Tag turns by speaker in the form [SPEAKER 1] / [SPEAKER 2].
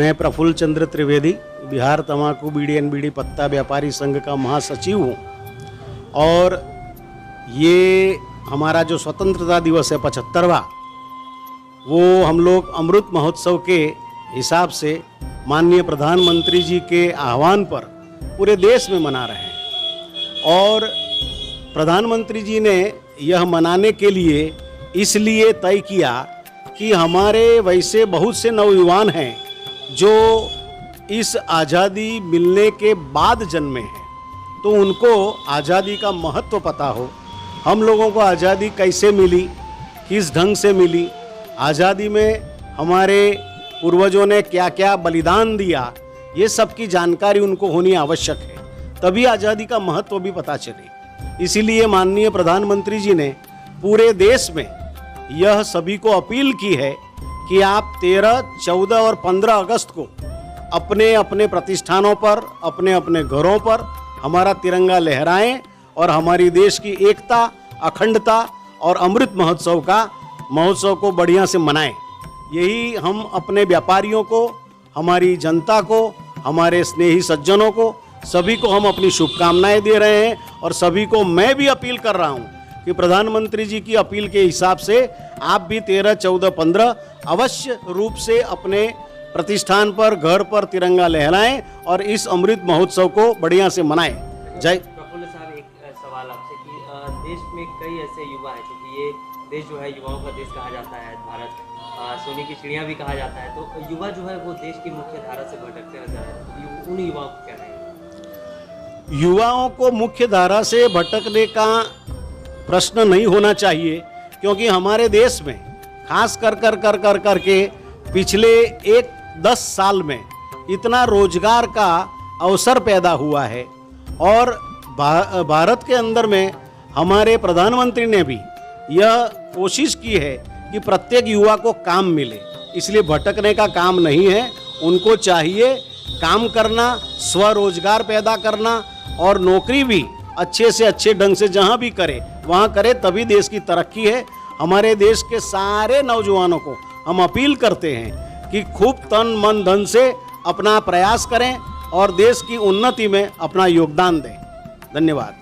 [SPEAKER 1] मैं प्रफुल्ल चंद्र त्रिवेदी बिहार तंबाकू बीड़ी एनबीडी पत्ता व्यापारी संघ का महासचिव हूँ। और ये हमारा जो स्वतंत्रता दिवस है 75वां, वो हम लोग अमृत महोत्सव के हिसाब से माननीय प्रधानमंत्री जी के आह्वान पर पूरे देश में मना रहे हैं। और प्रधानमंत्री जी ने यह मनाने के लिए इसलिए तय किया कि हमारे वैसे बहुत से नौजवान हैं जो इस आज़ादी मिलने के बाद जन्मे हैं, तो उनको आज़ादी का महत्व पता हो। हम लोगों को आज़ादी कैसे मिली, किस ढंग से मिली, आज़ादी में हमारे पूर्वजों ने क्या क्या बलिदान दिया, ये सब की जानकारी उनको होनी आवश्यक है, तभी आज़ादी का महत्व भी पता चले। इसीलिए माननीय प्रधानमंत्री जी ने पूरे देश में यह सभी को अपील की है कि आप 13, 14 और 15 अगस्त को अपने अपने प्रतिष्ठानों पर, अपने अपने घरों पर हमारा तिरंगा लहराएं और हमारी देश की एकता, अखंडता और अमृत महोत्सव को बढ़िया से मनाएं। यही हम अपने व्यापारियों को, हमारी जनता को, हमारे स्नेही सज्जनों को, सभी को हम अपनी शुभकामनाएं दे रहे हैं। और सभी को मैं भी अपील कर रहा हूं कि प्रधानमंत्री जी की अपील के हिसाब से आप भी 13, 14, 15 अवश्य रूप से अपने प्रतिष्ठान पर, घर पर तिरंगा लहराएं और इस अमृत महोत्सव को बढ़िया से मनाएं। जय।
[SPEAKER 2] प्रफुल्ल साहब, एक सवाल आपसे कि देश में कई ऐसे युवा हैं, क्योंकि ये देश जो है युवाओं का देश कहा जाता है, भारत सोने की चिड़िया भी कहा जाता है, तो युवा जो है वो देश की मुख्य धारा से भटकते नजर आ रहे हैं, तो उन युवाओं को क्या रहेगा?
[SPEAKER 1] युवाओं को मुख्य धारा से भटकने का प्रश्न नहीं होना चाहिए, क्योंकि हमारे देश में खास कर के पिछले 10 साल में इतना रोजगार का अवसर पैदा हुआ है। और भारत के अंदर में हमारे प्रधानमंत्री ने भी यह कोशिश की है कि प्रत्येक युवा को काम मिले, इसलिए भटकने का काम नहीं है। उनको चाहिए काम करना, स्वरोजगार पैदा करना और नौकरी भी अच्छे से अच्छे ढंग से जहाँ भी करे वहाँ करे, तभी देश की तरक्की है। हमारे देश के सारे नौजवानों को हम अपील करते हैं कि खूब तन मन धन से अपना प्रयास करें और देश की उन्नति में अपना योगदान दें। धन्यवाद।